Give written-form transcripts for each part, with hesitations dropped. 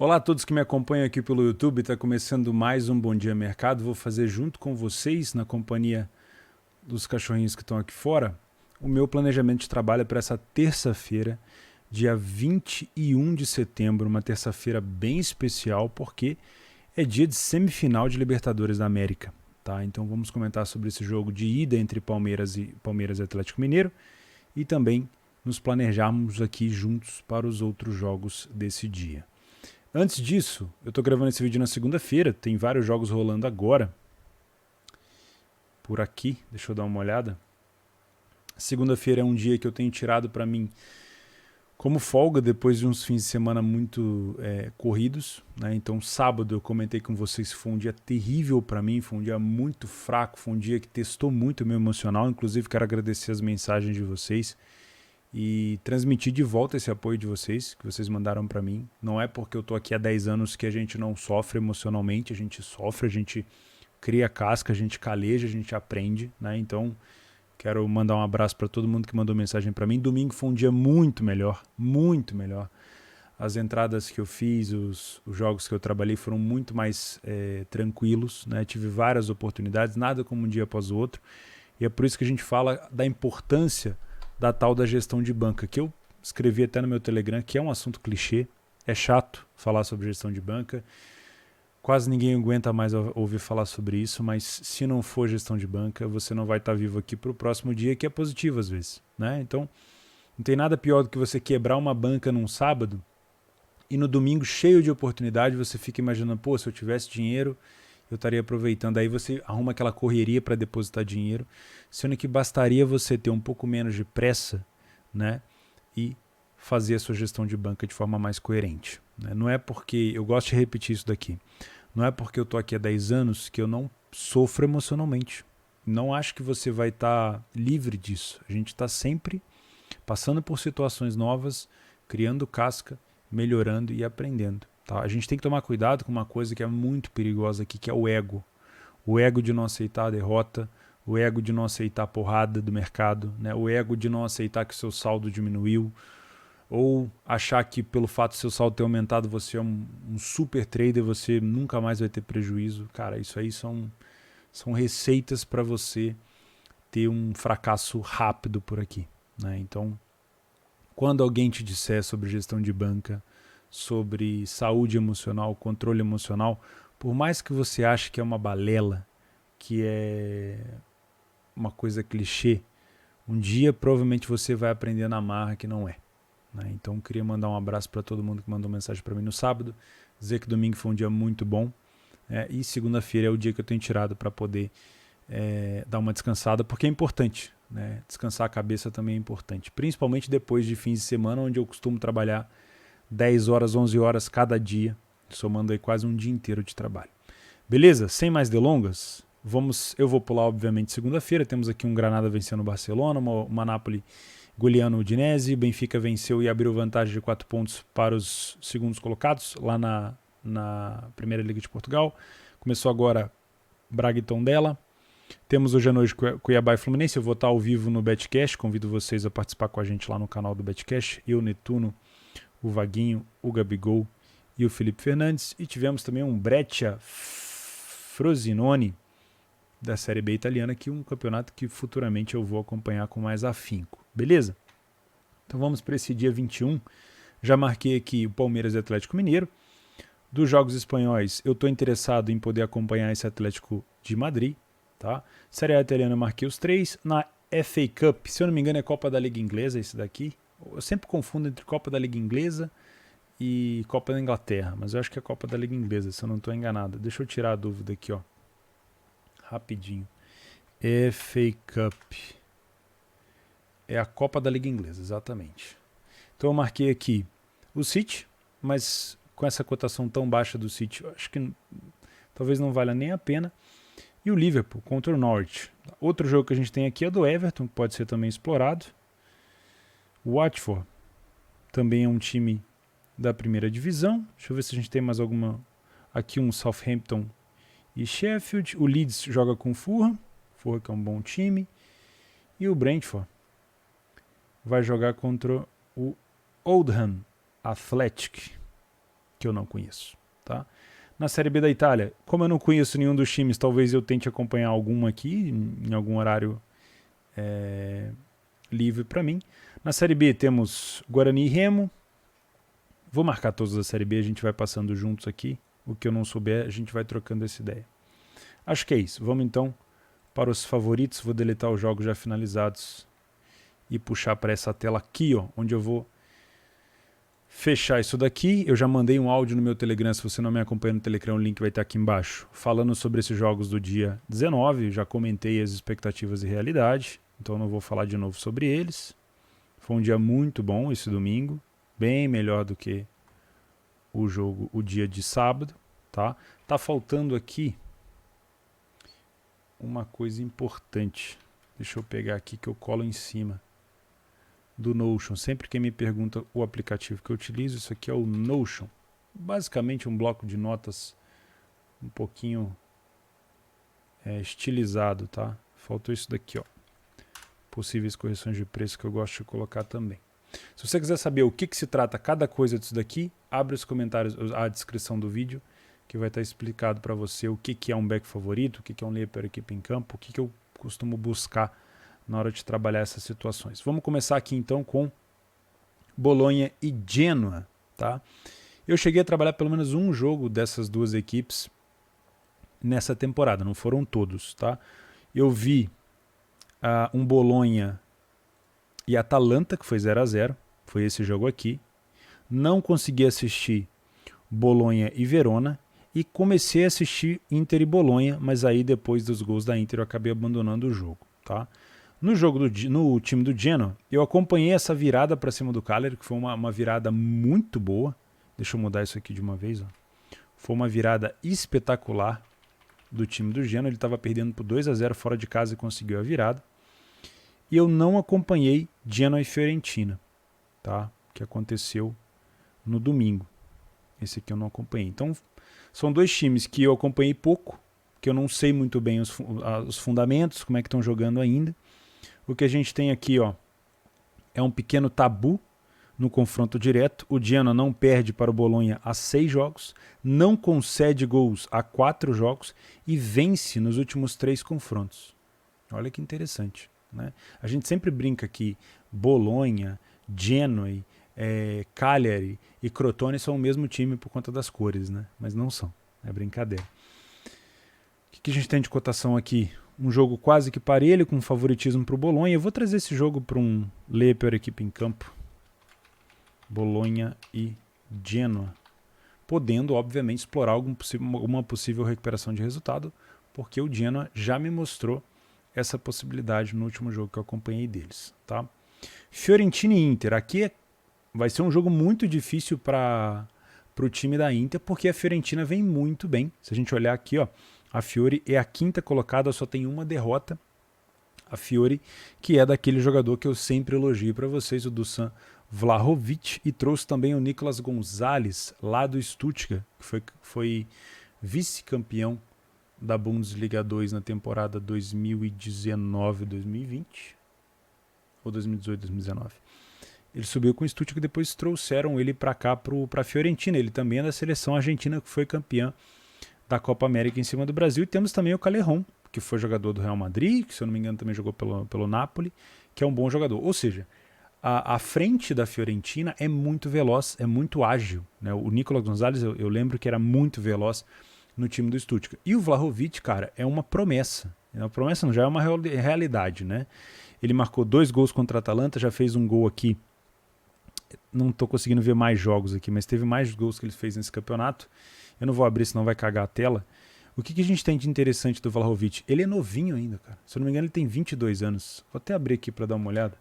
Olá a todos que me acompanham aqui pelo YouTube, está começando mais um Bom Dia Mercado. Vou fazer junto com vocês, na companhia dos cachorrinhos que estão aqui fora, o meu planejamento de trabalho para essa terça-feira, dia 21 de setembro, uma terça-feira bem especial, porque é dia de semifinal de Libertadores da América. Tá? Então vamos comentar sobre esse jogo de ida entre Palmeiras e Atlético Mineiro e também nos planejarmos aqui juntos para os outros jogos desse dia. Antes disso, eu estou gravando esse vídeo na segunda-feira, tem vários jogos rolando agora. Por aqui, deixa eu dar uma olhada. Segunda-feira é um dia que eu tenho tirado para mim como folga depois de uns fins de semana muito corridos. Né? Então sábado eu comentei com vocês que foi um dia terrível para mim, foi um dia muito fraco, foi um dia que testou muito o meu emocional. Inclusive quero agradecer as mensagens de vocês e transmitir de volta esse apoio de vocês, que vocês mandaram para mim. Não é porque eu tô aqui há 10 anos que a gente não sofre emocionalmente, a gente sofre, a gente cria casca, a gente caleja, a gente aprende, né? Então, quero mandar um abraço para todo mundo que mandou mensagem para mim. Domingo foi um dia muito melhor, muito melhor. As entradas que eu fiz, os jogos que eu trabalhei foram muito mais tranquilos, né? Tive várias oportunidades, nada como um dia após o outro. E é por isso que a gente fala da importância da tal da gestão de banca, que eu escrevi até no meu Telegram, que é um assunto clichê, é chato falar sobre gestão de banca, quase ninguém aguenta mais ouvir falar sobre isso, mas se não for gestão de banca, você não vai estar vivo aqui para o próximo dia, que é positivo às vezes, né? Então, não tem nada pior do que você quebrar uma banca num sábado e no domingo, cheio de oportunidade, você fica imaginando, pô, se eu tivesse dinheiro, eu estaria aproveitando. Aí você arruma aquela correria para depositar dinheiro, sendo que bastaria você ter um pouco menos de pressa, né, e fazer a sua gestão de banca de forma mais coerente. Né? Não é porque, eu gosto de repetir isso daqui, não é porque eu estou aqui há 10 anos que eu não sofro emocionalmente. Não acho que você vai estar livre disso. A gente está sempre passando por situações novas, criando casca, melhorando e aprendendo. Tá? A gente tem que tomar cuidado com uma coisa que é muito perigosa aqui, que é o ego. O ego de não aceitar a derrota, o ego de não aceitar a porrada do mercado, né? O ego de não aceitar que o seu saldo diminuiu, ou achar que pelo fato do seu saldo ter aumentado você é um super trader, você nunca mais vai ter prejuízo. Cara, isso aí são receitas para você ter um fracasso rápido por aqui. Né? Então, quando alguém te disser sobre gestão de banca, sobre saúde emocional, controle emocional, por mais que você ache que é uma balela, que é uma coisa clichê, um dia provavelmente você vai aprender na marra que não é. Né? Então queria mandar um abraço para todo mundo que mandou mensagem para mim no sábado, dizer que domingo foi um dia muito bom, e segunda-feira é o dia que eu tenho tirado para poder dar uma descansada, porque é importante. Né? Descansar a cabeça também é importante, principalmente depois de fins de semana, onde eu costumo trabalhar 10 horas, 11 horas cada dia, somando aí quase um dia inteiro de trabalho. Beleza? Sem mais delongas, eu vou pular obviamente segunda-feira, temos aqui um Granada vencendo o Barcelona, uma Napoli goleando o Udinese, Benfica venceu e abriu vantagem de 4 pontos para os segundos colocados, lá na Primeira Liga de Portugal. Começou agora Braga e Tondela. Temos hoje à noite Cuiabá e Fluminense. Eu vou estar ao vivo no Betcash. Convido vocês a participar com a gente lá no canal do Betcash. Eu, Netuno, o Vaguinho, o Gabigol e o Felipe Fernandes. E tivemos também um Breccia Frosinone da Série B italiana, que é um campeonato que futuramente eu vou acompanhar com mais afinco. Beleza? Então vamos para esse dia 21. Já marquei aqui o Palmeiras e Atlético Mineiro. Dos jogos espanhóis, eu estou interessado em poder acompanhar esse Atlético de Madrid. Tá? Série A italiana eu marquei os 3. Na FA Cup, se eu não me engano é Copa da Liga Inglesa esse daqui. Eu sempre confundo entre Copa da Liga Inglesa e Copa da Inglaterra, mas eu acho que é Copa da Liga Inglesa, se eu não estou enganado. Deixa eu tirar a dúvida aqui, ó. Rapidinho. FA Cup. É a Copa da Liga Inglesa, exatamente. Então eu marquei aqui o City, mas com essa cotação tão baixa do City, eu acho que talvez não valha nem a pena. E o Liverpool contra o Norwich. Outro jogo que a gente tem aqui é do Everton, que pode ser também explorado. O Watford também é um time da primeira divisão. Deixa eu ver se a gente tem mais alguma. Aqui um Southampton e Sheffield. O Leeds joga com o Fulham que é um bom time. E o Brentford vai jogar contra o Oldham Athletic. que eu não conheço, tá? Na Série B da Itália, como eu não conheço nenhum dos times, talvez eu tente acompanhar algum aqui, em algum horário livre para mim. Na Série B temos Guarani e Remo. Vou marcar todos da Série B, a gente vai passando juntos aqui. O que eu não souber, a gente vai trocando essa ideia. Acho que é isso. Vamos então para os favoritos. Vou deletar os jogos já finalizados e puxar para essa tela aqui, ó, onde eu vou fechar isso daqui. Eu já mandei um áudio no meu Telegram, se você não me acompanha no Telegram, o link vai estar aqui embaixo, falando sobre esses jogos do dia 19, já comentei as expectativas e realidade, então não vou falar de novo sobre eles. Foi um dia muito bom esse domingo, bem melhor do que o dia de sábado, tá? Tá faltando aqui uma coisa importante, deixa eu pegar aqui que eu colo em cima do Notion. Sempre que me pergunta o aplicativo que eu utilizo, isso aqui é o Notion. Basicamente um bloco de notas um pouquinho estilizado, tá? Faltou isso daqui, ó. Possíveis correções de preço que eu gosto de colocar também. Se você quiser saber o que se trata cada coisa disso daqui, abre os comentários, a descrição do vídeo, que vai estar explicado para você o que é um back favorito, o que é um layer per equipe em campo, o que eu costumo buscar na hora de trabalhar essas situações. Vamos começar aqui então com Bolonha e Genoa, tá? Eu cheguei a trabalhar pelo menos um jogo dessas duas equipes nessa temporada, não foram todos, tá? Eu vi um Bolonha e Atalanta, que foi 0-0, foi esse jogo aqui. Não consegui assistir Bolonha e Verona e comecei a assistir Inter e Bolonha, mas aí depois dos gols da Inter eu acabei abandonando o jogo, tá? No time do Genoa, eu acompanhei essa virada para cima do Cagliari, que foi uma virada muito boa. Deixa eu mudar isso aqui de uma vez. Ó. Foi uma virada espetacular do time do Genoa. Ele estava perdendo por 2-0 fora de casa e conseguiu a virada. E eu não acompanhei Genoa e Fiorentina, tá? Que aconteceu no domingo. Esse aqui eu não acompanhei. Então, são dois times que eu acompanhei pouco, que eu não sei muito bem os fundamentos, como é que estão jogando ainda. O que a gente tem aqui, ó, é um pequeno tabu no confronto direto. O Genoa não perde para o Bolonha há 6 jogos, não concede gols há 4 jogos e vence nos últimos 3 confrontos. Olha que interessante, né? A gente sempre brinca que Bolonha, Genoa, Cagliari e Crotone são o mesmo time por conta das cores, né? Mas não são, é brincadeira. O que a gente tem de cotação aqui? Um jogo quase que parelho, com favoritismo para o Bolonha. Eu vou trazer esse jogo para um layer per equipe em campo. Bolonha e Genoa. Podendo, obviamente, explorar alguma possível recuperação de resultado, porque o Genoa já me mostrou essa possibilidade no último jogo que eu acompanhei deles. Tá? Fiorentina e Inter. Aqui vai ser um jogo muito difícil para o time da Inter, porque a Fiorentina vem muito bem. Se a gente olhar aqui, ó, a Fiore é a 5ª colocada, só tem uma derrota. A Fiore, que é daquele jogador que eu sempre elogio para vocês, o Dusan Vlahovic, e trouxe também o Nicolas Gonzalez, lá do Stuttgart, que foi vice-campeão da Bundesliga 2 na temporada 2019-2020, ou 2018-2019. Ele subiu com o Stuttgart e depois trouxeram ele para cá, para a Fiorentina. Ele também é da seleção argentina, que foi campeã da Copa América em cima do Brasil. E temos também o Callejon, que foi jogador do Real Madrid, que se eu não me engano também jogou pelo Napoli, que é um bom jogador. Ou seja, a frente da Fiorentina é muito veloz, é muito ágil, né? O Nicolas Gonzalez, eu lembro que era muito veloz no time do Stuttgart. E o Vlahovic, cara, é uma promessa. Uma promessa não, já é uma realidade, né? Ele marcou 2 gols contra a Atalanta, já fez um gol aqui. Não estou conseguindo ver mais jogos aqui, mas teve mais gols que ele fez nesse campeonato. Eu não vou abrir, senão vai cagar a tela. O que a gente tem de interessante do Vlahovic? Ele é novinho ainda, cara. Se eu não me engano, ele tem 22 anos. Vou até abrir aqui para dar uma olhada.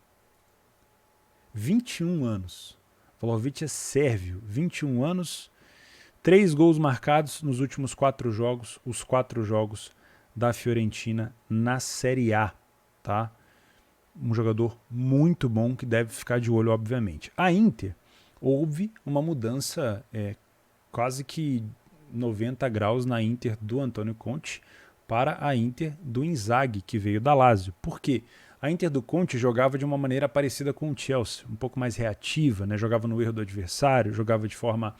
21 anos. Vlahovic é sérvio. 21 anos. 3 gols marcados nos últimos 4 jogos. Os 4 jogos da Fiorentina na Série A. Tá? Um jogador muito bom que deve ficar de olho, obviamente. A Inter, houve uma mudança quase que 90 graus na Inter do Antônio Conte para a Inter do Inzaghi, que veio da Lazio. Por quê? A Inter do Conte jogava de uma maneira parecida com o Chelsea, um pouco mais reativa, né? Jogava no erro do adversário, jogava de forma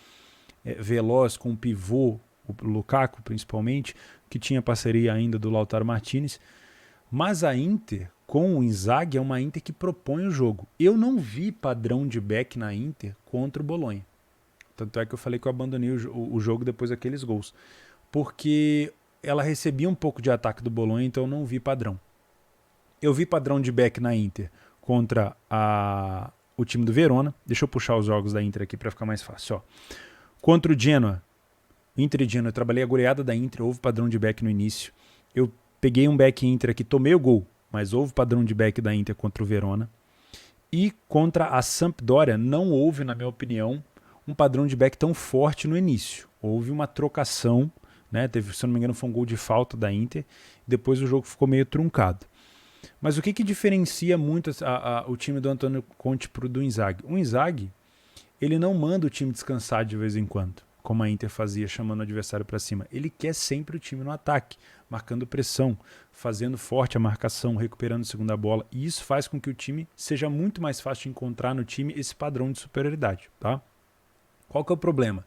veloz, com pivô, o Lukaku principalmente, que tinha parceria ainda do Lautaro Martinez. Mas a Inter, com o Inzaghi, é uma Inter que propõe o jogo. Eu não vi padrão de back na Inter contra o Bolonha. Tanto é que eu falei que eu abandonei o jogo depois daqueles gols. Porque ela recebia um pouco de ataque do Bolonha, então eu não vi padrão. Eu vi padrão de back na Inter contra o time do Verona. Deixa eu puxar os jogos da Inter aqui para ficar mais fácil. Ó. Contra o Genoa, Inter e Genoa, eu trabalhei a goleada da Inter, houve padrão de back no início. Eu peguei um back Inter aqui, tomei o gol, mas houve padrão de back da Inter contra o Verona. E contra a Sampdoria não houve, na minha opinião, um padrão de back tão forte no início. Houve uma trocação, né? Teve, se eu não me engano, foi um gol de falta da Inter. Depois o jogo ficou meio truncado. Mas o que diferencia muito o time do Antônio Conte pro do Inzaghi? O Inzaghi, ele não manda o time descansar de vez em quando, como a Inter fazia, chamando o adversário para cima. Ele quer sempre o time no ataque, marcando pressão, fazendo forte a marcação, recuperando a segunda bola. E isso faz com que o time seja muito mais fácil de encontrar no time esse padrão de superioridade. Tá? Qual que é o problema?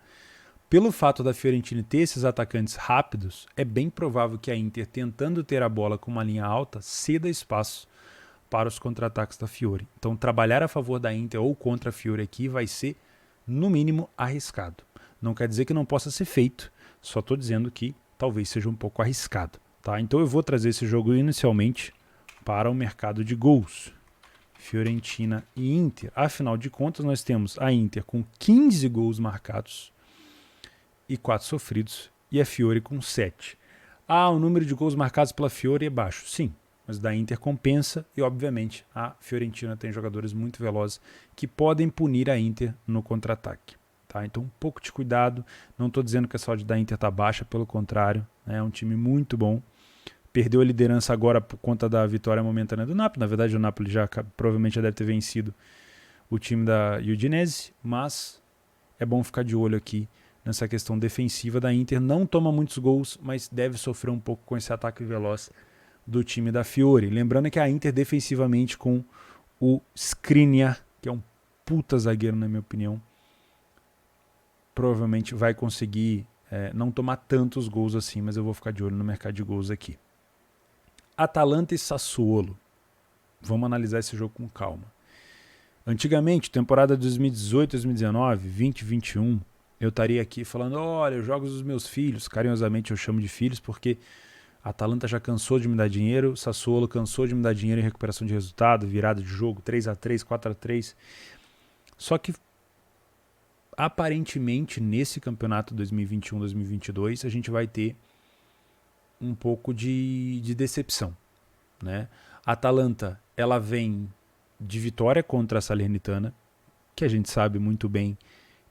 Pelo fato da Fiorentina ter esses atacantes rápidos, é bem provável que a Inter, tentando ter a bola com uma linha alta, ceda espaço para os contra-ataques da Fiore. Então, trabalhar a favor da Inter ou contra a Fiore aqui vai ser, no mínimo, arriscado. Não quer dizer que não possa ser feito, só estou dizendo que talvez seja um pouco arriscado. Tá? Então, eu vou trazer esse jogo inicialmente para o mercado de gols. Fiorentina e Inter. Afinal de contas, nós temos a Inter com 15 gols marcados e 4 sofridos, e a Fiore com 7. O número de gols marcados pela Fiore é baixo. Sim, mas da Inter compensa e, obviamente, a Fiorentina tem jogadores muito velozes que podem punir a Inter no contra-ataque. Tá? Então, um pouco de cuidado. Não estou dizendo que a saúde da Inter está baixa, pelo contrário, né? É um time muito bom. Perdeu a liderança agora por conta da vitória momentânea do Napoli. Na verdade, o Napoli provavelmente já deve ter vencido o time da Udinese, mas é bom ficar de olho aqui nessa questão defensiva da Inter. Não toma muitos gols, mas deve sofrer um pouco com esse ataque veloz do time da Fiore. Lembrando que a Inter defensivamente com o Skriniar, que é um puta zagueiro na minha opinião, provavelmente vai conseguir não tomar tantos gols assim, mas eu vou ficar de olho no mercado de gols aqui. Atalanta e Sassuolo. Vamos analisar esse jogo com calma. Antigamente, temporada 2018, 2019, 2021, eu estaria aqui falando, olha, os jogos dos meus filhos, carinhosamente eu chamo de filhos, porque a Atalanta já cansou de me dar dinheiro, o Sassuolo cansou de me dar dinheiro em recuperação de resultado, virada de jogo, 3-3, 4-3. Só que, aparentemente, nesse campeonato 2021-2022, a gente vai ter um pouco de decepção. Né? A Atalanta, ela vem de vitória contra a Salernitana, que a gente sabe muito bem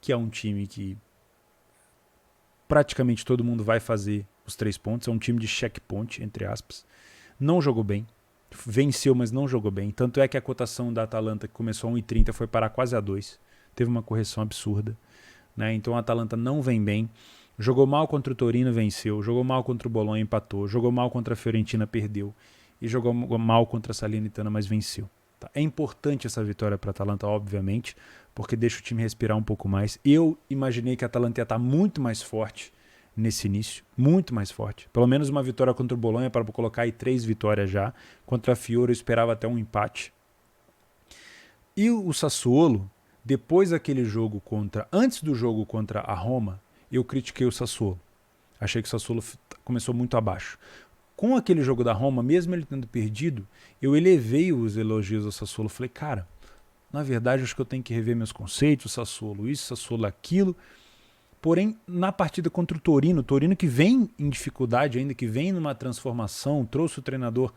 que é um time que praticamente todo mundo vai fazer os 3 pontos, é um time de checkpoint, entre aspas. Não jogou bem, venceu, mas não jogou bem. Tanto é que a cotação da Atalanta, que começou a 1,30, foi parar quase a 2. Teve uma correção absurda. Né? Então a Atalanta não vem bem. Jogou mal contra o Torino, venceu. Jogou mal contra o Bolonha, empatou. Jogou mal contra a Fiorentina, perdeu. E jogou mal contra a Salernitana, mas venceu. Tá? É importante essa vitória para a Atalanta, obviamente, porque deixa o time respirar um pouco mais. Eu imaginei que a Atalanta ia estar muito mais forte nesse início, muito mais forte. Pelo menos uma vitória contra o Bolonha para colocar aí 3 vitórias já. Contra a Fiore eu esperava até um empate. E o Sassuolo, depois daquele jogo antes do jogo contra a Roma, eu critiquei o Sassuolo. Achei que o Sassuolo começou muito abaixo. Com aquele jogo da Roma, mesmo ele tendo perdido, eu elevei os elogios ao Sassuolo. Falei, cara, na verdade, acho que eu tenho que rever meus conceitos, Sassuolo isso, Sassuolo aquilo. Porém, na partida contra o Torino que vem em dificuldade ainda, que vem numa transformação, trouxe o treinador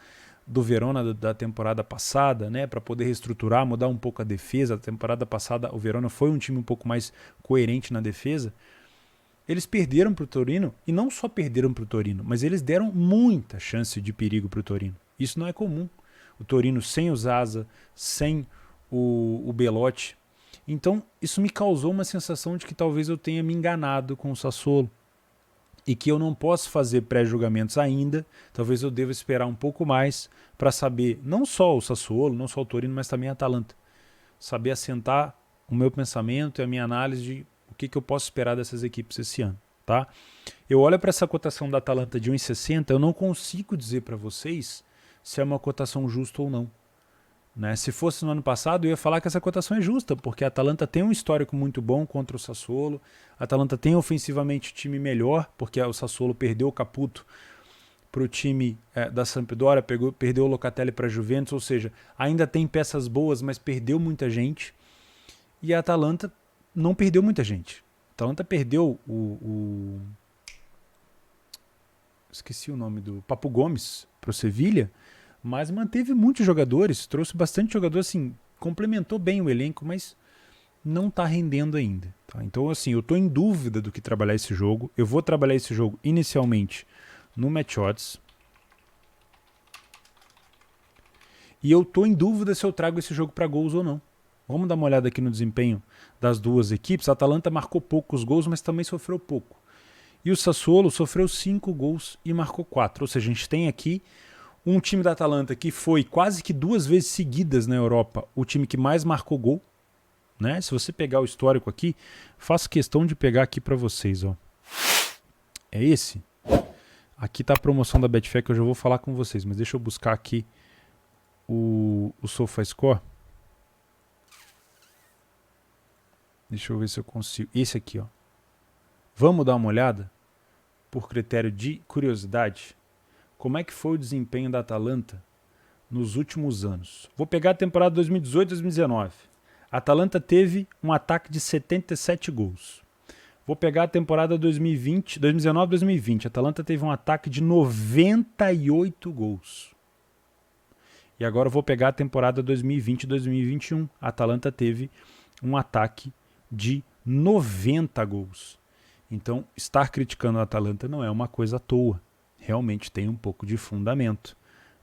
do Verona da temporada passada, né, para poder reestruturar, mudar um pouco a defesa. A temporada passada o Verona foi um time um pouco mais coerente na defesa. Eles perderam para o Torino, e não só perderam para o Torino, mas eles deram muita chance de perigo para o Torino. Isso não é comum. O Torino sem o Zaza, sem o Belotti. Então, isso me causou uma sensação de que talvez eu tenha me enganado com o Sassuolo e que eu não posso fazer pré-julgamentos ainda. Talvez eu deva esperar um pouco mais para saber, não só o Sassuolo, não só o Torino, mas também a Atalanta. Saber assentar o meu pensamento e a minha análise de o que eu posso esperar dessas equipes esse ano, tá? Eu olho para essa cotação da Atalanta de 1,60, eu não consigo dizer para vocês se é uma cotação justa ou não. Né? Se fosse no ano passado, eu ia falar que essa cotação é justa, porque a Atalanta tem um histórico muito bom contra o Sassuolo, a Atalanta tem ofensivamente o time melhor, porque o Sassuolo perdeu o Caputo para o time da Sampdoria, perdeu o Locatelli para a Juventus, ou seja, ainda tem peças boas, mas perdeu muita gente, e a Atalanta não perdeu muita gente. A Atalanta perdeu esqueci o nome do Papu Gomes para o Sevilha, mas manteve muitos jogadores, trouxe bastante jogador, assim, complementou bem o elenco, mas não está rendendo ainda. Tá? Então, assim, eu estou em dúvida do que trabalhar esse jogo. Eu vou trabalhar esse jogo inicialmente no Match Odds. E eu estou em dúvida se eu trago esse jogo para gols ou não. Vamos dar uma olhada aqui no desempenho das duas equipes. A Atalanta marcou poucos gols, mas também sofreu pouco. E o Sassuolo sofreu 5 gols e marcou 4. Ou seja, a gente tem aqui um time da Atalanta que foi quase que 2 vezes seguidas na Europa o time que mais marcou gol. Né? Se você pegar o histórico aqui, faço questão de pegar aqui para vocês. Ó. É esse. Aqui está a promoção da Betfair que eu já vou falar com vocês, mas deixa eu buscar aqui o SofaScore. Deixa eu ver se eu consigo. Esse aqui, ó. Vamos dar uma olhada, por critério de curiosidade, como é que foi o desempenho da Atalanta nos últimos anos. Vou pegar a temporada 2018-2019. A Atalanta teve um ataque de 77 gols. Vou pegar a temporada 2019-2020. A Atalanta teve um ataque de 98 gols. E agora eu vou pegar a temporada 2020-2021. A Atalanta teve um ataque de 90 gols. Então, estar criticando a Atalanta não é uma coisa à toa. Realmente tem um pouco de fundamento.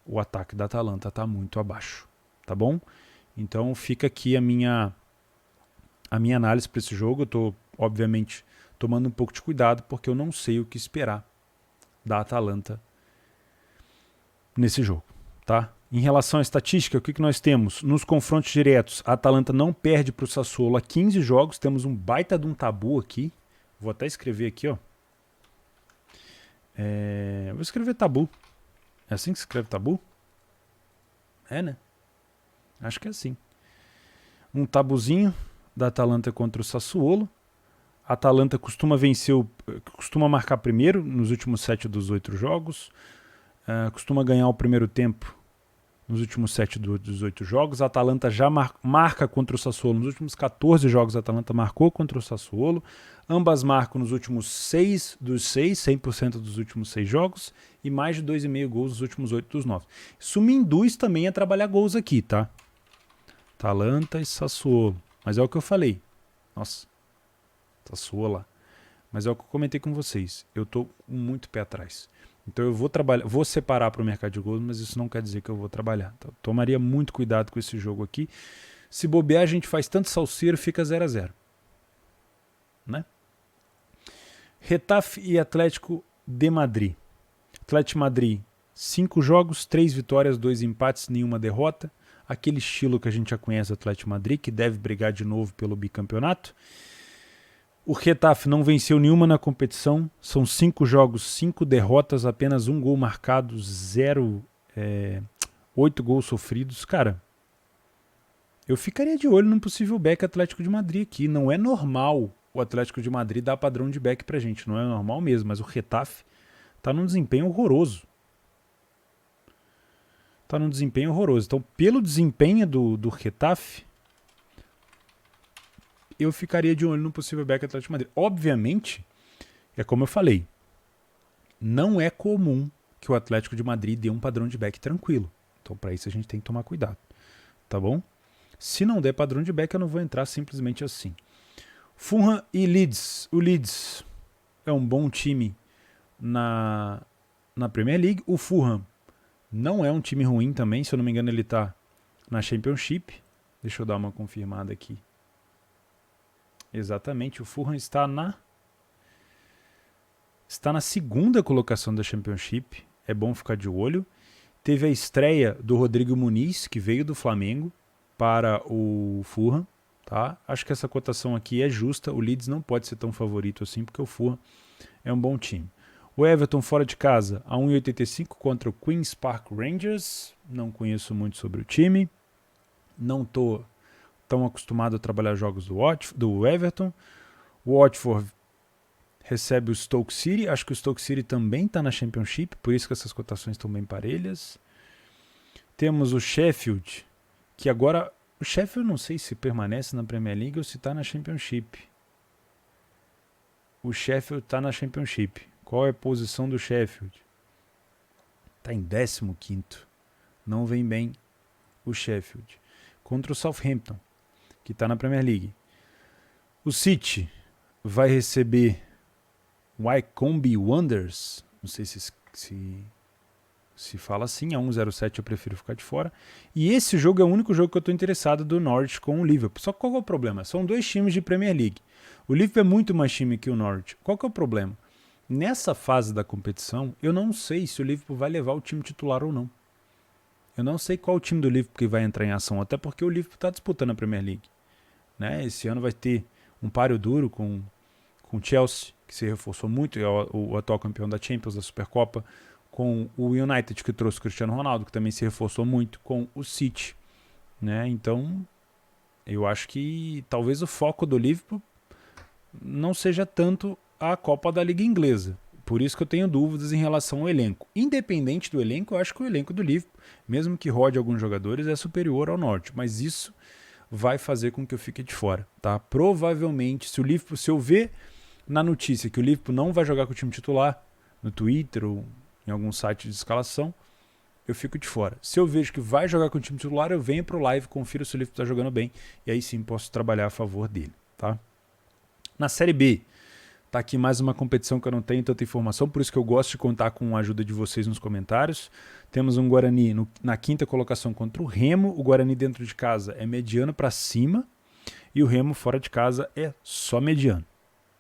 O ataque da Atalanta está muito abaixo. Tá bom? Então, fica aqui a minha análise para esse jogo. Eu estou, obviamente, tomando um pouco de cuidado, porque eu não sei o que esperar da Atalanta nesse jogo. Tá? Em relação à estatística, o que nós temos? Nos confrontos diretos, a Atalanta não perde para o Sassuolo há 15 jogos. Temos um baita de um tabu aqui. Vou até escrever aqui, ó. Vou escrever tabu. É assim que se escreve tabu? É, né? Acho que é assim. Um tabuzinho da Atalanta contra o Sassuolo. A Atalanta costuma marcar primeiro nos últimos 7 dos 8 jogos. Costuma ganhar o primeiro tempo nos últimos 7 dos 8 jogos. A Atalanta já marca contra o Sassuolo. Nos últimos 14 jogos, a Atalanta marcou contra o Sassuolo. Ambas marcam nos últimos 6 dos 6, 100% dos últimos 6 jogos. E mais de 2,5 gols nos últimos 8 dos 9. Isso me induz também a trabalhar gols aqui, tá? Atalanta e Sassuolo. Mas é o que eu falei. Nossa, Sassuolo lá. Mas é o que eu comentei com vocês. Eu tô muito pé atrás. Então eu vou separar para o mercado de gols, mas isso não quer dizer que eu vou trabalhar. Então, tomaria muito cuidado com esse jogo aqui. Se bobear, a gente faz tanto salseiro, fica 0-0. Né? Getafe e Atlético de Madrid. Atlético de Madrid, 5 jogos, 3 vitórias, 2 empates, nenhuma derrota. Aquele estilo que a gente já conhece do Atlético de Madrid, que deve brigar de novo pelo bicampeonato. O Getafe não venceu nenhuma na competição, são 5 jogos, 5 derrotas, apenas 1 gol marcado, 8 gols sofridos. Cara, eu ficaria de olho num possível back Atlético de Madrid aqui. Não é normal o Atlético de Madrid dar padrão de back pra gente, não é normal mesmo, mas o Getafe tá num desempenho horroroso. Então, pelo desempenho do Getafe, eu ficaria de olho no possível back Atlético de Madrid. Obviamente, é como eu falei, não é comum que o Atlético de Madrid dê um padrão de back tranquilo. Então, para isso, a gente tem que tomar cuidado. Tá bom? Se não der padrão de back, eu não vou entrar simplesmente assim. Fulham e Leeds. O Leeds é um bom time na Premier League. O Fulham não é um time ruim também. Se eu não me engano, ele está na Championship. Deixa eu dar uma confirmada aqui. Exatamente, o Fulham está na segunda colocação da Championship. É bom ficar de olho. Teve a estreia do Rodrigo Muniz, que veio do Flamengo para o Fulham. Tá? Acho que essa cotação aqui é justa. O Leeds não pode ser tão favorito assim, porque o Fulham é um bom time. O Everton fora de casa a 1,85 contra o Queen's Park Rangers. Não conheço muito sobre o time. Não estou tão acostumado a trabalhar jogos do Everton. O Watford recebe o Stoke City. Acho que o Stoke City também está na Championship, por isso que essas cotações estão bem parelhas. Temos o Sheffield, que agora... O Sheffield não sei se permanece na Premier League ou se está na Championship. O Sheffield está na Championship. Qual é a posição do Sheffield? Está em 15º. Não vem bem o Sheffield. Contra o Southampton, que está na Premier League. O City vai receber o Wycombe Wanderers. Não sei se fala assim, a 1,07 eu prefiro ficar de fora. E esse jogo é o único jogo que eu estou interessado do Norwich com o Liverpool. Só que qual é o problema? São dois times de Premier League. O Liverpool é muito mais time que o Norwich. Qual que é o problema? Nessa fase da competição, eu não sei se o Liverpool vai levar o time titular ou não. Eu não sei qual o time do Liverpool que vai entrar em ação, até porque o Liverpool está disputando a Premier League. Né? Esse ano vai ter um páreo duro com o Chelsea, que se reforçou muito, é o atual campeão da Champions, da Supercopa, com o United, que trouxe o Cristiano Ronaldo, que também se reforçou muito, com o City. Né? Então, eu acho que talvez o foco do Liverpool não seja tanto a Copa da Liga Inglesa. Por isso que eu tenho dúvidas em relação ao elenco. Independente do elenco, eu acho que o elenco do Liverpool, mesmo que rode alguns jogadores, é superior ao Norte. Mas isso vai fazer com que eu fique de fora. Tá? Provavelmente, se eu ver na notícia que o Liverpool não vai jogar com o time titular, no Twitter ou em algum site de escalação, eu fico de fora. Se eu vejo que vai jogar com o time titular, eu venho pro live, confiro se o Liverpool está jogando bem, e aí sim posso trabalhar a favor dele. Tá? Na Série B, tá aqui mais uma competição que eu não tenho tanta informação, por isso que eu gosto de contar com a ajuda de vocês nos comentários. Temos um Guarani na 5ª colocação contra o Remo. O Guarani dentro de casa é mediano para cima e o Remo fora de casa é só mediano.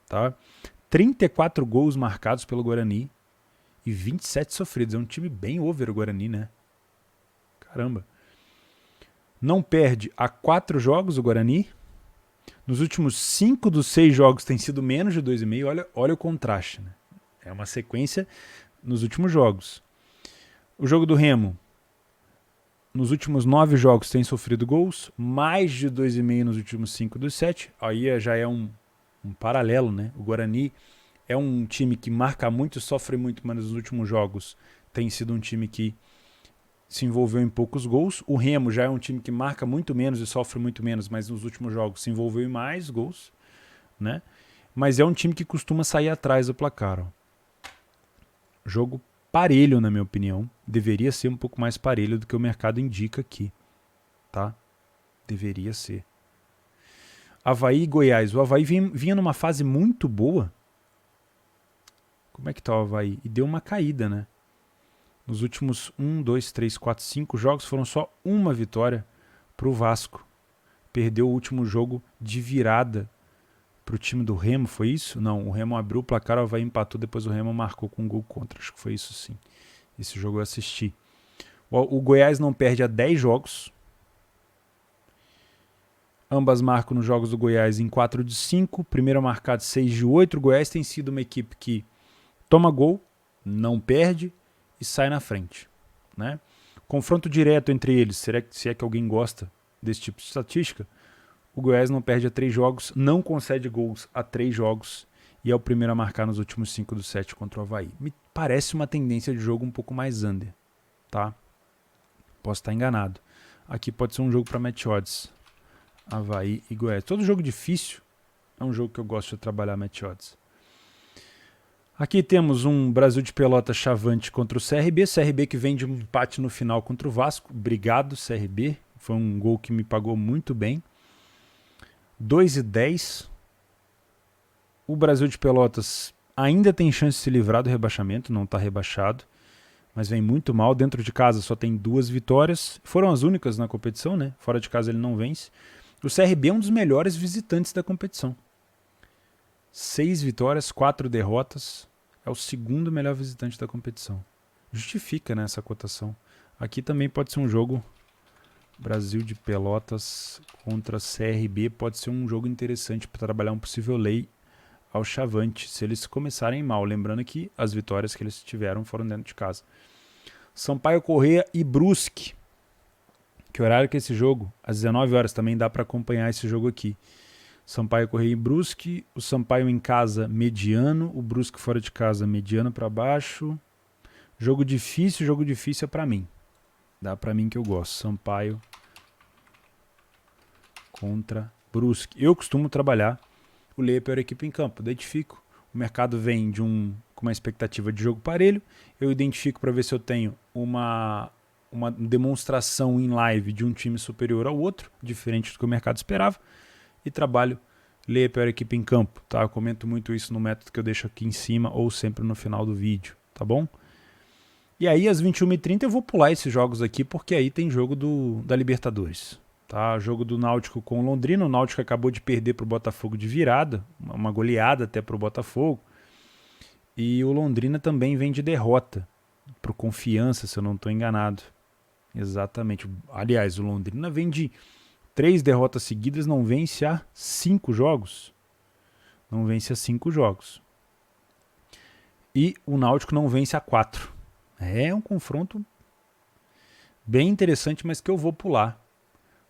Tá? 34 gols marcados pelo Guarani e 27 sofridos. É um time bem over o Guarani, né? Caramba. Não perde há 4 jogos o Guarani. Nos últimos 5 dos 6 jogos tem sido menos de 2,5. Olha o contraste. Né? É uma sequência nos últimos jogos. O jogo do Remo, nos últimos 9 jogos tem sofrido gols, mais de 2,5 nos últimos 5 dos 7. Aí já é um paralelo, né? O Guarani é um time que marca muito, sofre muito, mas nos últimos jogos tem sido um time que se envolveu em poucos gols. O Remo já é um time que marca muito menos e sofre muito menos, mas nos últimos jogos se envolveu em mais gols, né? Mas é um time que costuma sair atrás do placar. Ó. Jogo parelho, na minha opinião. Deveria ser um pouco mais parelho do que o mercado indica aqui. Tá? Deveria ser. Avaí e Goiás. O Avaí vinha numa fase muito boa. Como é que tá o Avaí? E deu uma caída, né? Nos últimos 1, 2, 3, 4, 5 jogos foram só uma vitória para o Vasco. Perdeu o último jogo de virada para o time do Remo, foi isso? Não, o Remo abriu o placar, o Avaí empatou, depois o Remo marcou com um gol contra. Acho que foi isso sim. Esse jogo eu assisti. O Goiás não perde há 10 jogos. Ambas marcam nos jogos do Goiás em 4 de 5. Primeiro a marcar de 6 de 8. O Goiás tem sido uma equipe que toma gol, não perde e sai na frente. Né? Confronto direto entre eles, se é que alguém gosta desse tipo de estatística, o Goiás não perde a 3 jogos, não concede gols a 3 jogos e é o primeiro a marcar nos últimos 5 dos 7 contra o Avaí. Me parece uma tendência de jogo um pouco mais under. Tá? Posso estar enganado. Aqui pode ser um jogo para match odds. Avaí e Goiás. Todo jogo difícil é um jogo que eu gosto de trabalhar match odds. Aqui temos um Brasil de Pelotas chavante contra o CRB. CRB que vem de um empate no final contra o Vasco. Obrigado, CRB. Foi um gol que me pagou muito bem. 2,10. O Brasil de Pelotas ainda tem chance de se livrar do rebaixamento. Não está rebaixado. Mas vem muito mal. Dentro de casa só tem 2 vitórias. Foram as únicas na competição, né? Fora de casa ele não vence. O CRB é um dos melhores visitantes da competição. 6 vitórias, 4 derrotas. É o segundo melhor visitante da competição. Justifica, né, essa cotação. Aqui também pode ser um jogo Brasil de Pelotas contra CRB pode ser um jogo interessante para trabalhar um possível lei ao Chavante, se eles começarem mal. Lembrando que as vitórias que eles tiveram foram dentro de casa. Sampaio Corrêa e Brusque. Que horário que é esse jogo? Às 19 horas também dá para acompanhar esse jogo aqui. Sampaio Corrêa e Brusque. O Sampaio em casa, mediano. O Brusque fora de casa, mediano para baixo. Jogo difícil é para mim. Dá para mim que eu gosto. Sampaio contra Brusque. Eu costumo trabalhar o lei para a equipe em campo. Identifico. O mercado vem com uma expectativa de jogo parelho. Eu identifico para ver se eu tenho uma demonstração em live de um time superior ao outro, diferente do que o mercado esperava, e trabalho lei para a equipe em campo. Tá? Eu comento muito isso no método que eu deixo aqui em cima ou sempre no final do vídeo. Tá bom? E aí, às 21h30, eu vou pular esses jogos aqui, porque aí tem jogo da Libertadores. Tá? Jogo do Náutico com o Londrina. O Náutico acabou de perder para o Botafogo de virada, uma goleada até para o Botafogo. E o Londrina também vem de derrota para o Confiança, se eu não estou enganado. Exatamente. Aliás, o Londrina vem de 3 derrotas seguidas, não vence há 5 jogos. Não vence há 5 jogos. E o Náutico não vence há 4. É um confronto bem interessante, mas que eu vou pular,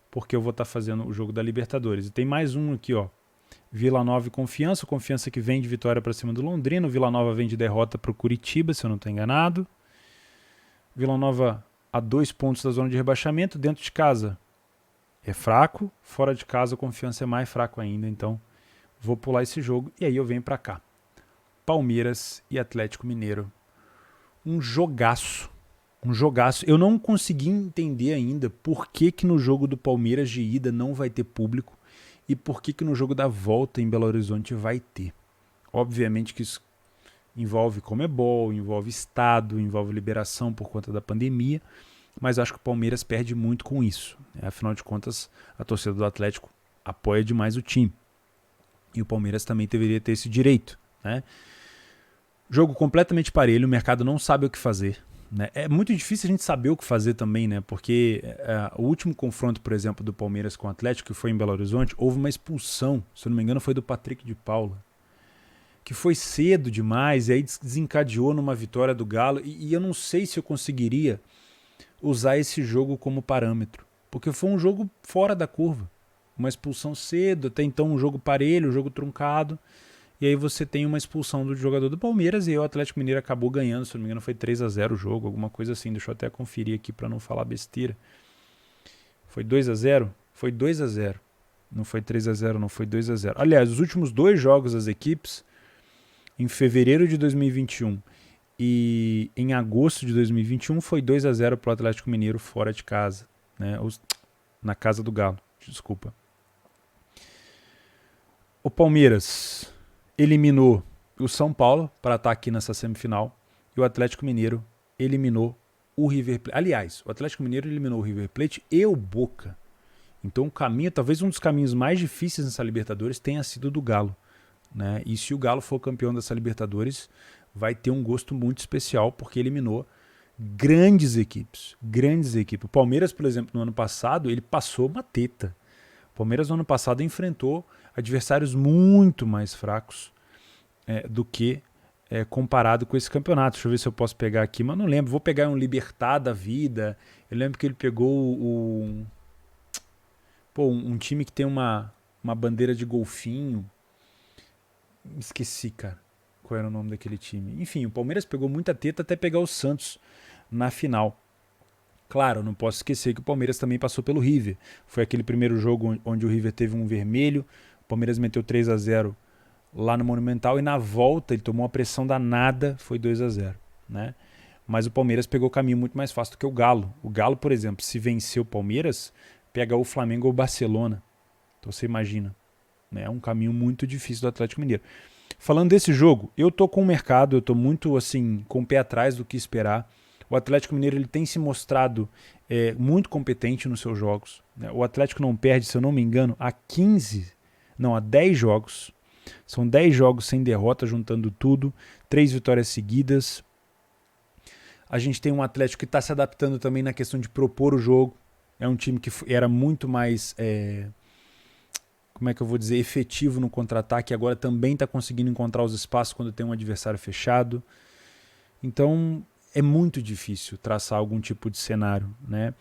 porque eu vou estar fazendo o jogo da Libertadores. E tem mais um aqui, ó. Vila Nova e Confiança. O Confiança que vem de vitória para cima do Londrina. O Vila Nova vem de derrota para o Curitiba, se eu não estou enganado. Vila Nova a 2 pontos da zona de rebaixamento. Dentro de casa é fraco. Fora de casa, o Confiança é mais fraco ainda. Então, vou pular esse jogo. E aí eu venho para cá. Palmeiras e Atlético Mineiro. Um jogaço. Eu não consegui entender ainda por que no jogo do Palmeiras de ida não vai ter público e por que no jogo da volta em Belo Horizonte vai ter. Obviamente que isso envolve Conmebol, envolve Estado, envolve liberação por conta da pandemia, mas acho que o Palmeiras perde muito com isso. Afinal de contas, a torcida do Atlético apoia demais o time. E o Palmeiras também deveria ter esse direito, né? Jogo completamente parelho, o mercado não sabe o que fazer. Né? É muito difícil a gente saber o que fazer também, né? Porque o último confronto, por exemplo, do Palmeiras com o Atlético, que foi em Belo Horizonte, houve uma expulsão, se eu não me engano foi do Patrick de Paula, que foi cedo demais e aí desencadeou numa vitória do Galo, e eu não sei se eu conseguiria usar esse jogo como parâmetro, porque foi um jogo fora da curva, uma expulsão cedo, até então um jogo parelho, um jogo truncado. E aí você tem uma expulsão do jogador do Palmeiras e aí o Atlético Mineiro acabou ganhando, se não me engano foi 3-0 o jogo, alguma coisa assim. Deixa eu até conferir aqui para não falar besteira. Foi 2-0? Foi 2-0. Não foi 3-0, não, foi 2-0. Aliás, os últimos 2 jogos das equipes, em fevereiro de 2021 e em agosto de 2021, foi 2-0 para o Atlético Mineiro fora de casa. Né? Na casa do Galo, desculpa. O Palmeiras eliminou o São Paulo para estar aqui nessa semifinal e o Atlético Mineiro eliminou o River Plate. Aliás, o Atlético Mineiro eliminou o River Plate e o Boca. Então o caminho, talvez um dos caminhos mais difíceis nessa Libertadores tenha sido do Galo. Né? E se o Galo for campeão dessa Libertadores, vai ter um gosto muito especial porque eliminou grandes equipes. O Palmeiras, por exemplo, no ano passado, ele passou uma teta. O Palmeiras no ano passado enfrentou adversários muito mais fracos do que comparado com esse campeonato. Deixa eu ver se eu posso pegar aqui, mas não lembro. Vou pegar um Libertad da vida. Eu lembro que ele pegou um time que tem uma bandeira de golfinho. Esqueci, cara, qual era o nome daquele time. Enfim, o Palmeiras pegou muita teta até pegar o Santos na final. Claro, não posso esquecer que o Palmeiras também passou pelo River. Foi aquele primeiro jogo onde o River teve um vermelho. O Palmeiras meteu 3-0 lá no Monumental e na volta ele tomou uma pressão danada, foi 2-0. Né? Mas o Palmeiras pegou o caminho muito mais fácil do que o Galo. O Galo, por exemplo, se vencer o Palmeiras, pega o Flamengo ou o Barcelona. Então você imagina. É um caminho muito difícil do Atlético Mineiro. Falando desse jogo, eu tô com o mercado, eu tô muito assim, com o pé atrás do que esperar. O Atlético Mineiro ele tem se mostrado muito competente nos seus jogos. Né? O Atlético não perde, se eu não me engano, há 10 jogos. São 10 jogos sem derrota, juntando tudo. 3 vitórias seguidas. A gente tem um Atlético que está se adaptando também na questão de propor o jogo. É um time que era muito mais, como é que eu vou dizer, efetivo no contra-ataque. Agora também está conseguindo encontrar os espaços quando tem um adversário fechado. Então é muito difícil traçar algum tipo de cenário, né?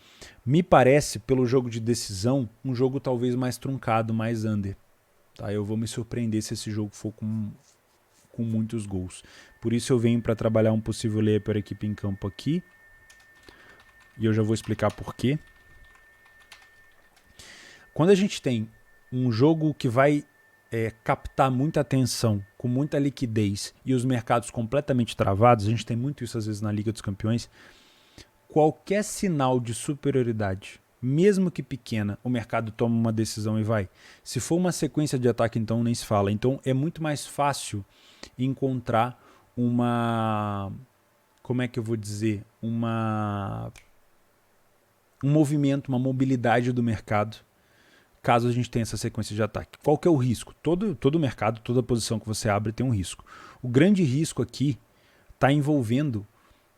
Me parece, pelo jogo de decisão, um jogo talvez mais truncado, mais under. Tá? Eu vou me surpreender se esse jogo for com muitos gols. Por isso eu venho para trabalhar um possível layer para a equipe em campo aqui. E eu já vou explicar por quê. Quando a gente tem um jogo que vai captar muita atenção, com muita liquidez e os mercados completamente travados, a gente tem muito isso às vezes na Liga dos Campeões, qualquer sinal de superioridade, mesmo que pequena, o mercado toma uma decisão e vai. Se for uma sequência de ataque, então nem se fala. Então é muito mais fácil encontrar uma... Como é que eu vou dizer? Um movimento, uma mobilidade do mercado, caso a gente tenha essa sequência de ataque. Qual que é o risco? Todo mercado, toda posição que você abre tem um risco. O grande risco aqui está envolvendo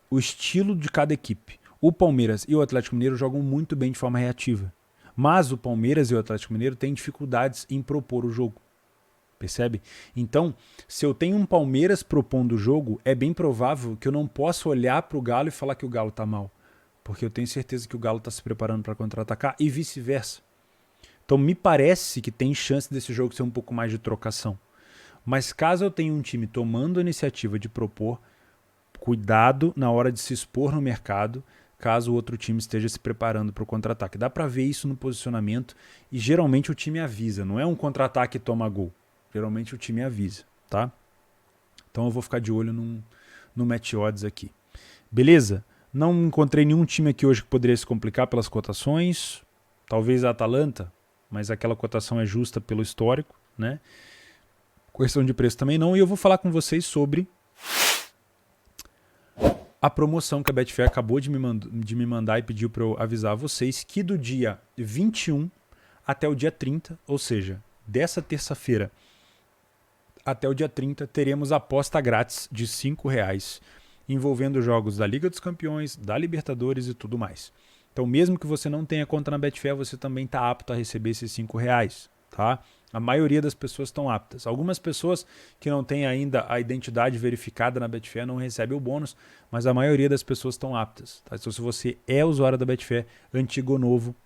o estilo de cada equipe. O Palmeiras e o Atlético Mineiro jogam muito bem de forma reativa. Mas o Palmeiras e o Atlético Mineiro têm dificuldades em propor o jogo. Percebe? Então, se eu tenho um Palmeiras propondo o jogo, é bem provável que eu não possa olhar para o Galo e falar que o Galo está mal. Porque eu tenho certeza que o Galo está se preparando para contra-atacar e vice-versa. Então me parece que tem chance desse jogo ser um pouco mais de trocação. Mas caso eu tenha um time tomando a iniciativa de propor, cuidado na hora de se expor no mercado, caso o outro time esteja se preparando para o contra-ataque. Dá para ver isso no posicionamento e geralmente o time avisa. Não é um contra-ataque e toma gol. Geralmente o time avisa, tá? Então eu vou ficar de olho no match odds aqui. Beleza? Não encontrei nenhum time aqui hoje que poderia se complicar pelas cotações. Talvez a Atalanta, mas aquela cotação é justa pelo histórico, né? Questão de preço também não. E eu vou falar com vocês sobre a promoção que a Betfair acabou de me mandar e pediu para eu avisar vocês que do dia 21 até o dia 30, ou seja, dessa terça-feira até o dia 30, teremos aposta grátis de R$5, envolvendo jogos da Liga dos Campeões, da Libertadores e tudo mais. Então, mesmo que você não tenha conta na Betfair, você também está apto a receber esses R$5, tá? A maioria das pessoas estão aptas. Algumas pessoas que não têm ainda a identidade verificada na Betfair não recebem o bônus, mas a maioria das pessoas estão aptas. Tá? Então, se você é usuário da Betfair, antigo ou novo,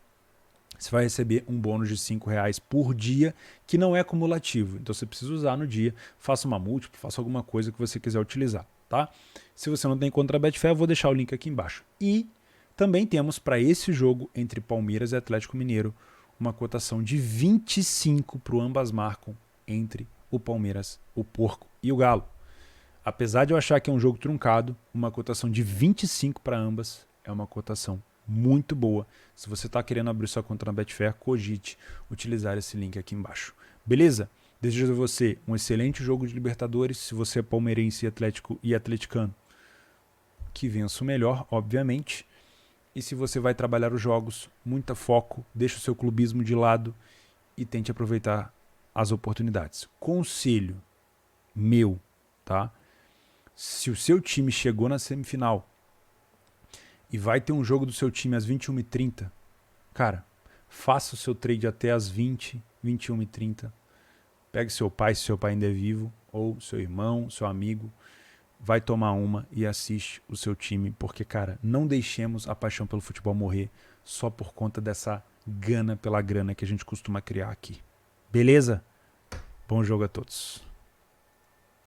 você vai receber um bônus de R$5 por dia, que não é acumulativo. Então, você precisa usar no dia, faça uma múltipla, faça alguma coisa que você quiser utilizar. Tá? Se você não tem conta na Betfair, eu vou deixar o link aqui embaixo. E também temos para esse jogo entre Palmeiras e Atlético Mineiro uma cotação de 25 para o ambas marcam entre o Palmeiras, o Porco e o Galo. Apesar de eu achar que é um jogo truncado, uma cotação de 25 para ambas é uma cotação muito boa. Se você está querendo abrir sua conta na Betfair, cogite utilizar esse link aqui embaixo. Beleza? Desejo a você um excelente jogo de Libertadores. Se você é palmeirense e atleticano, que vença o melhor, obviamente. E se você vai trabalhar os jogos, muita foco, deixa o seu clubismo de lado e tente aproveitar as oportunidades. Conselho meu, tá? Se o seu time chegou na semifinal e vai ter um jogo do seu time às 21h30, cara, faça o seu trade até às 20, 21h30. Pegue seu pai, se seu pai ainda é vivo, ou seu irmão, seu amigo, vai tomar uma e assiste o seu time, porque, cara, não deixemos a paixão pelo futebol morrer só por conta dessa gana pela grana que a gente costuma criar aqui. Beleza? Bom jogo a todos.